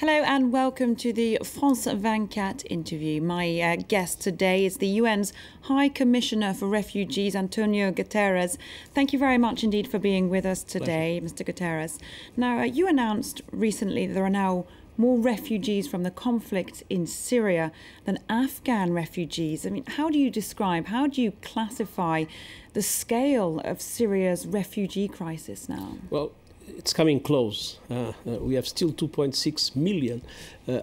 Hello and welcome to the France 24 interview. My guest today is the UN's High Commissioner for Refugees, Antonio Guterres. Thank you very much indeed for being with us today, Mr. Guterres. Now, you announced recently that there are now more refugees from the conflict in Syria than Afghan refugees. I mean, how do you classify the scale of Syria's refugee crisis now? Well, it's coming close. We have still 2.6 million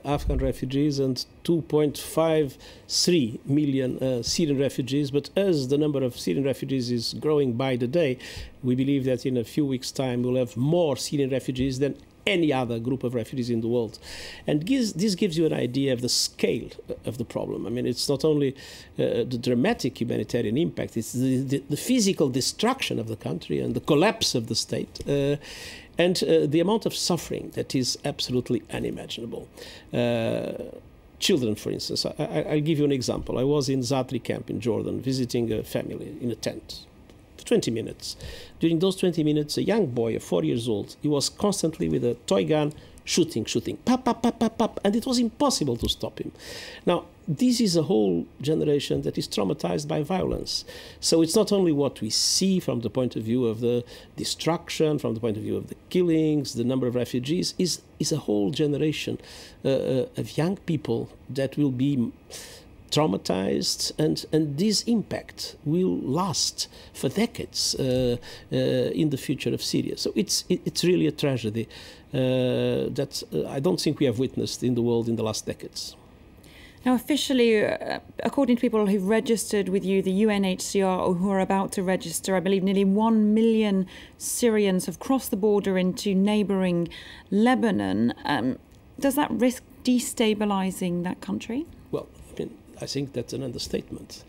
Afghan refugees and 2.53 million Syrian refugees. But as the number of Syrian refugees is growing by the day, we believe that in a few weeks' time we'll have more Syrian refugees than any other group of refugees in the world. And this gives you an idea of the scale of the problem. I mean, it's not only the dramatic humanitarian impact, it's the physical destruction of the country and the collapse of the state, and the amount of suffering that is absolutely unimaginable. Children, for instance, I'll give you an example. I was in Zatri camp in Jordan visiting a family in a tent. 20 minutes. During those 20 minutes, a young boy of 4 years old, he was constantly with a toy gun shooting, pop, pop, pop, pop, pop, and it was impossible to stop him. Now, this is a whole generation that is traumatized by violence. So it's not only what we see from the point of view of the destruction, from the point of view of the killings, the number of refugees, is a whole generation of young people that will be traumatized, and this impact will last for decades in the future of Syria. So it's really a tragedy that I don't think we have witnessed in the world in the last decades. Now, officially, according to people who've registered with you, the UNHCR, or who are about to register, I believe nearly 1 million Syrians have crossed the border into neighbouring Lebanon. Does that risk destabilising that country? Well, I think that's an understatement.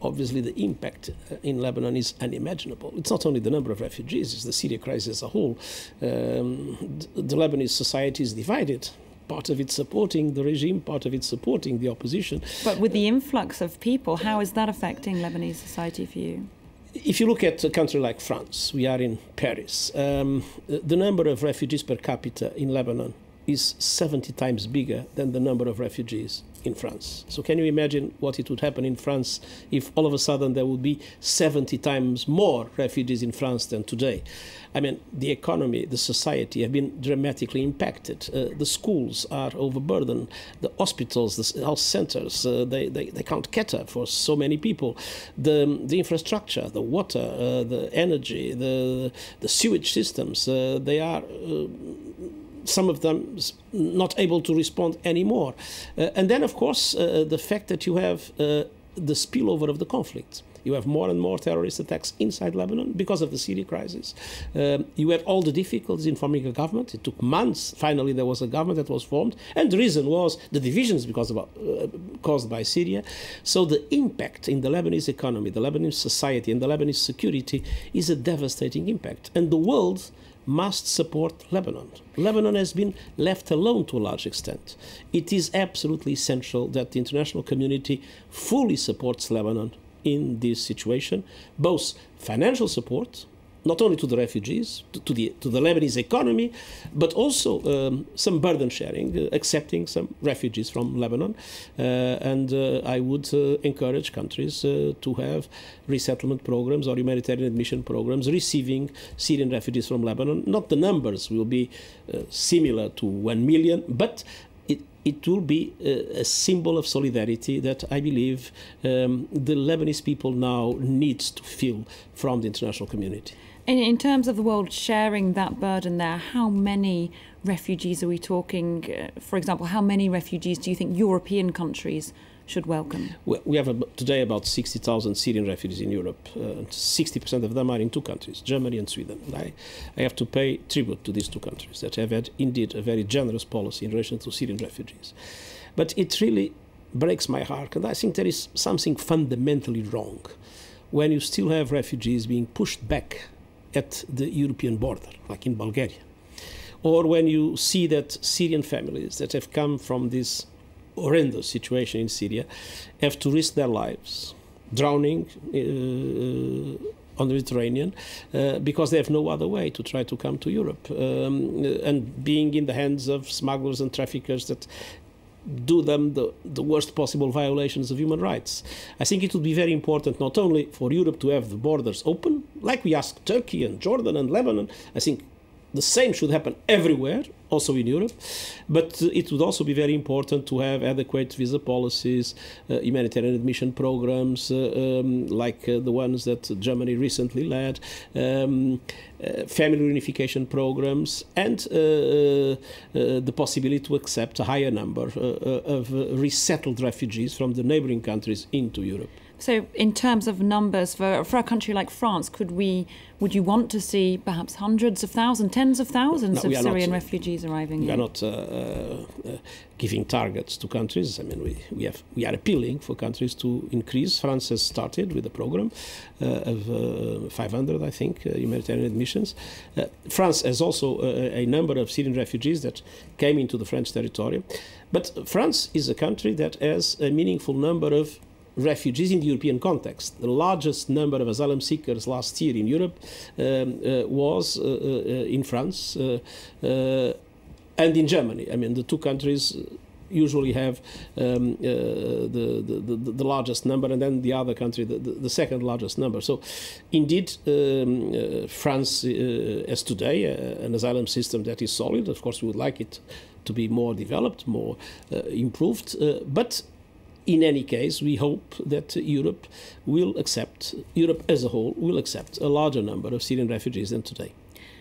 Obviously, the impact in Lebanon is unimaginable. It's not only the number of refugees, it's the Syria crisis as a whole. The Lebanese society is divided. Part of it supporting the regime, part of it supporting the opposition. But with the influx of people, how is that affecting Lebanese society for you? If you look at a country like France, we are in Paris. The number of refugees per capita in Lebanon is 70 times bigger than the number of refugees in France. So can you imagine what it would happen in France if all of a sudden there would be 70 times more refugees in France than today? I mean, the economy, the society have been dramatically impacted. The schools are overburdened. The hospitals, the health centers, they can't cater for so many people. The infrastructure, the water, the energy, the sewage systems, they are some of them not able to respond anymore. And then, of course, the fact that you have the spillover of the conflict. You have more and more terrorist attacks inside Lebanon because of the Syria crisis. You have all the difficulties in forming a government. It took months. Finally, there was a government that was formed. And the reason was the divisions caused by Syria. So the impact in the Lebanese economy, the Lebanese society, and the Lebanese security is a devastating impact. And the world must support Lebanon. Lebanon has been left alone to a large extent. It is absolutely essential that the international community fully supports Lebanon in this situation, both financial support, not only to the refugees, to the Lebanese economy, but also some burden sharing, accepting some refugees from Lebanon. And I would encourage countries to have resettlement programs or humanitarian admission programs receiving Syrian refugees from Lebanon. Not the numbers will be similar to 1 million, but it will be a symbol of solidarity that I believe the Lebanese people now needs to feel from the international community. In terms of the world sharing that burden there, how many refugees are we talking? For example, how many refugees do you think European countries should welcome? Well, we have today about 60,000 Syrian refugees in Europe. 60% of them are in two countries, Germany and Sweden. I have to pay tribute to these two countries that have had indeed a very generous policy in relation to Syrian refugees. But it really breaks my heart, and I think there is something fundamentally wrong when you still have refugees being pushed back at the European border, like in Bulgaria. Or when you see that Syrian families that have come from this horrendous situation in Syria have to risk their lives, drowning on the Mediterranean because they have no other way to try to come to Europe. And being in the hands of smugglers and traffickers that do them the worst possible violations of human rights. I think it would be very important not only for Europe to have the borders open, like we ask Turkey and Jordan and Lebanon. I think the same should happen everywhere, also in Europe. But it would also be very important to have adequate visa policies, humanitarian admission programs, like the ones that Germany recently led, family reunification programs, and the possibility to accept a higher number of resettled refugees from the neighboring countries into Europe. So in terms of numbers, for a country like France, would you want to see perhaps hundreds of thousands, tens of thousands of Syrian refugees arriving here? We are not giving targets to countries. I mean, we are appealing for countries to increase. France has started with a program of 500, I think, humanitarian admissions. France has also a number of Syrian refugees that came into the French territory. But France is a country that has a meaningful number of refugees in the European context. The largest number of asylum seekers last year in Europe was in France and in Germany. I mean, the two countries usually have the largest number, and then the other country the second largest number. So indeed, France has today an asylum system that is solid. Of course, we would like it to be more developed, more improved, but in any case, we hope that Europe as a whole will accept a larger number of Syrian refugees than today.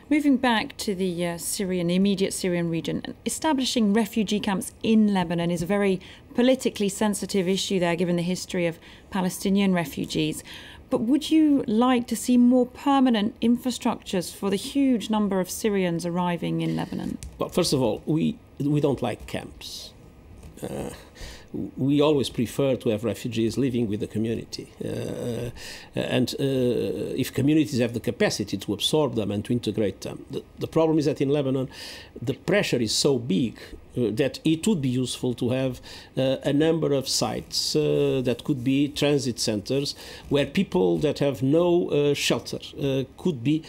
Moving back to the immediate Syrian region, establishing refugee camps in Lebanon is a very politically sensitive issue there, given the history of Palestinian refugees. But would you like to see more permanent infrastructures for the huge number of Syrians arriving in Lebanon? Well, first of all, we don't like camps. We always prefer to have refugees living with the community. And if communities have the capacity to absorb them and to integrate them. The problem is that in Lebanon, the pressure is so big that it would be useful to have a number of sites that could be transit centers where people that have no shelter could be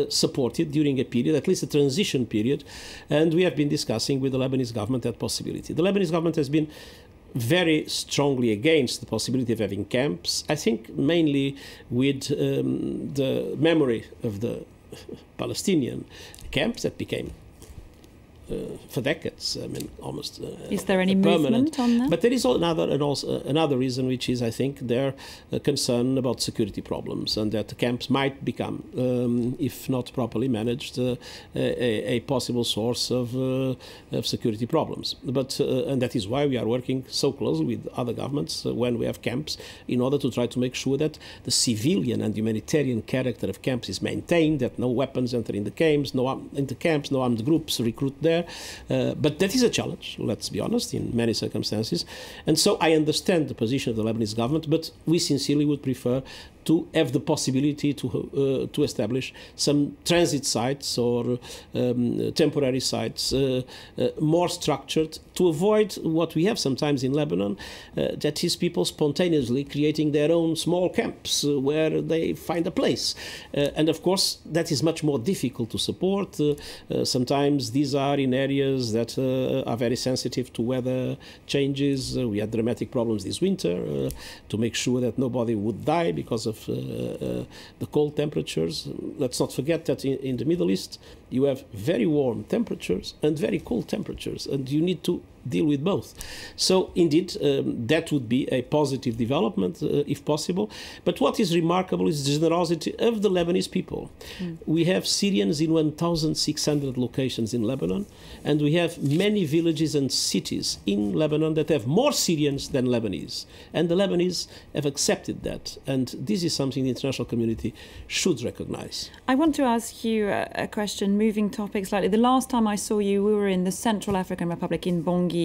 supported during a period, at least a transition period. And we have been discussing with the Lebanese government that possibility. The Lebanese government has been very strongly against the possibility of having camps, I think mainly with the memory of the Palestinian camps that became for decades, I mean, almost is there any permanent movement on that? But there is another reason, which is, I think, their concern about security problems, and that the camps might become, if not properly managed, a possible source of security problems. But and that is why we are working so closely with other governments when we have camps, in order to try to make sure that the civilian and humanitarian character of camps is maintained, that no weapons enter in the camps, no armed groups recruit there. But that is a challenge, let's be honest, in many circumstances. And so I understand the position of the Lebanese government, but we sincerely would prefer to have the possibility to establish some transit sites or temporary sites, more structured, to avoid what we have sometimes in Lebanon, that is people spontaneously creating their own small camps where they find a place. And of course, that is much more difficult to support. Sometimes these are in areas that are very sensitive to weather changes. We had dramatic problems this winter to make sure that nobody would die because of the cold temperatures. Let's not forget that in the Middle East you have very warm temperatures and very cold temperatures, and you need to deal with both. So indeed, that would be a positive development if possible. But what is remarkable is the generosity of the Lebanese people. We have Syrians in 1,600 locations in Lebanon, and we have many villages and cities in Lebanon that have more Syrians than Lebanese. And the Lebanese have accepted that. And this is something the international community should recognize. I want to ask you a question, moving topics slightly. The last time I saw you, we were in the Central African Republic in Bangui.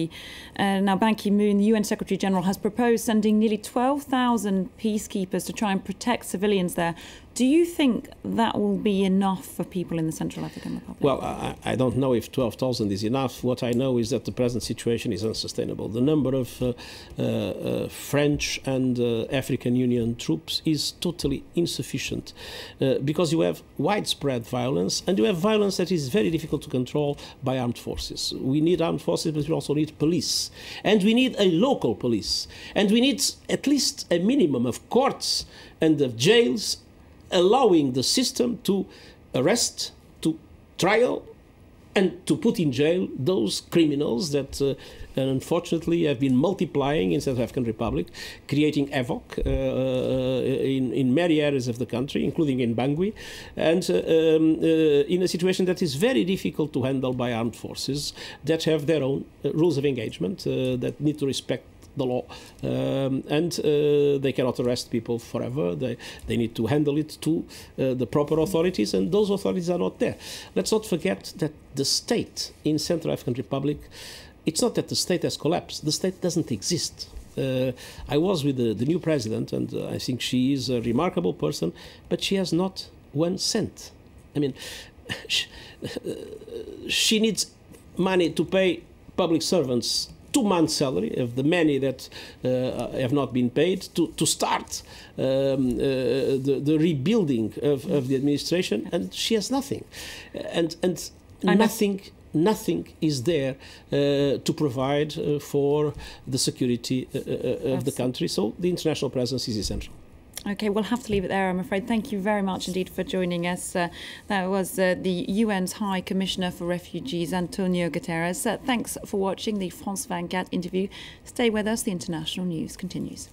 Now, Ban Ki-moon, the UN Secretary General, has proposed sending nearly 12,000 peacekeepers to try and protect civilians there Do you think that will be enough for people in the Central African Republic? Well, I don't know if 12,000 is enough. What I know is that the present situation is unsustainable. The number of French and African Union troops is totally insufficient because you have widespread violence, and you have violence that is very difficult to control by armed forces. We need armed forces, but we also need police. And we need a local police. And we need at least a minimum of courts and of jails allowing the system to arrest, to trial, and to put in jail those criminals that unfortunately have been multiplying in South African Republic, creating havoc in many areas of the country, including in Bangui, and in a situation that is very difficult to handle by armed forces that have their own rules of engagement that need to respect the law, and they cannot arrest people forever. They need to handle it to the proper authorities, and those authorities are not there. Let's not forget that the state in Central African Republic, it's not that the state has collapsed. The state doesn't exist. I was with the new president, and I think she is a remarkable person, but she has not 1 cent. I mean, she needs money to pay public servants 2 months' salary of the many that have not been paid to start the rebuilding of the administration, and she has nothing, and nothing is there to provide for the security of the country. So the international presence is essential. Okay, we'll have to leave it there, I'm afraid. Thank you very much indeed for joining us. That was the UN's High Commissioner for Refugees, Antonio Guterres. Thanks for watching the France 24 interview. Stay with us. The international news continues.